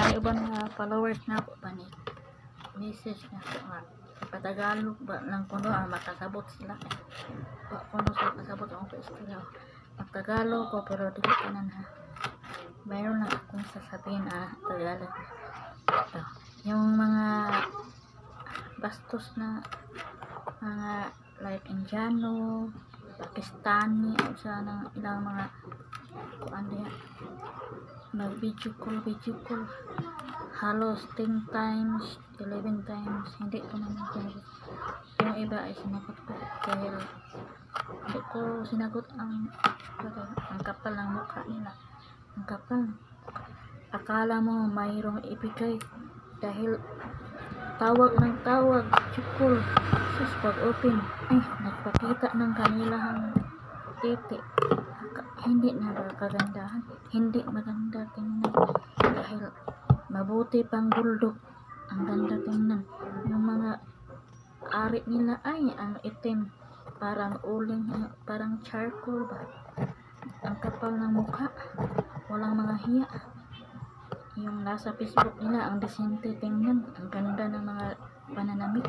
may ubang followers na ako pa ni message na ko nga patagalog ba lang kuno makasabot sila ba kuno sa kasabot ang istorya magtagalog ko pero dili tanan ha mayroon lang akong sasabihin Tagalog ito yung mga bastos na mga like Indiano Pakistani o sa ng ilang mga ano yan mag video call halos 10 times 11 times hindi ko naman sinagot yung iba ay sinagot ko dahil hindi ko sinagot ang kapal ng mukha nila ang kapal akala mo mayroong ibigay dahil tawag ng tawag chukol sus pag open nagpakita ng kanilang titi hindi na kagandahan hindi maganda tingnan dahil mabuti pang buldog ang ganda tingnan yung mga ari nila ay ang itim parang uling parang charcoal ba ang kapal ng mukha walang mga hiya yung nasa Facebook nila ang disente tingnan ang ganda ng mga pananamit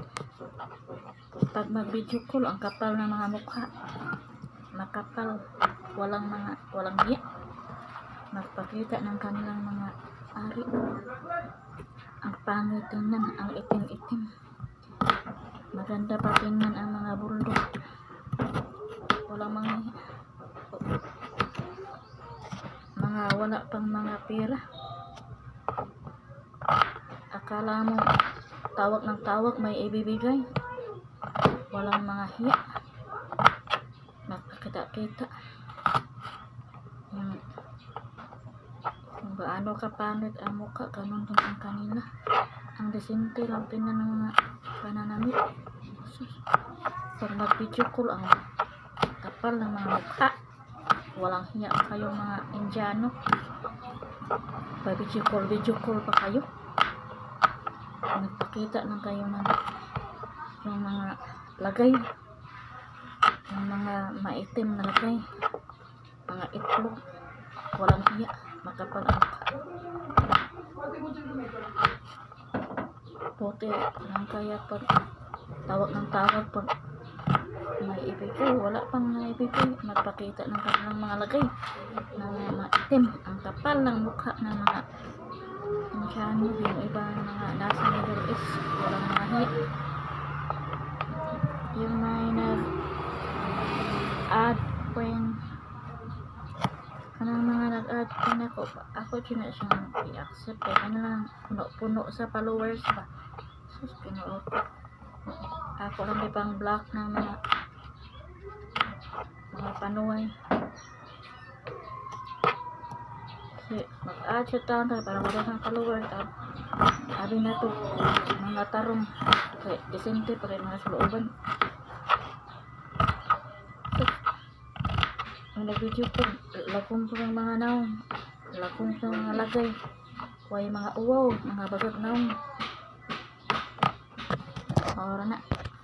pag mag video call ang kapal ng mga mukha makapal walang hiya magpakita ng kanilang mga ari ang pangit tingnan ang itim maganda pa tingnan ang mga bulldog walang mga wala pang mga pera akala mo tawag ng tawag may ibibigay walang mga hiya magpakita-kita kung gaano kapanit ang mukha ganun din ang kanila ang disente lang tingnan ng mga pananamit pag mag video call ang kapal ng mga mukha walang hiya kayong mga Indiano pag video call pa kayo nagpakita ng kayo ng yung mga lagay yung mga maitim na lagay mga itlog walang hiya makapal ang puti lang kaya pag tawag ng tawag pag may ibigay wala pang ibigay magpakita ng kanilang mga lagay ng mga itim ang kapal ng mukha ng mga Indiano yung iba mga nasa Middle East walang mga hiya yung may nag-add friend kanang mga nag-add friend ako din na siyang i-accept ano lang puno sa followers ba sus pinuot ako lang di pang block ng mga panuway kasi mag-add siya taon para wala kang followers sabi na to mga tarong kaya disente pa rin mga sulooban ang nag-video po lakong po ng mga naong lakong po ng mga lagay way mga uwaw mga bagag naong ora na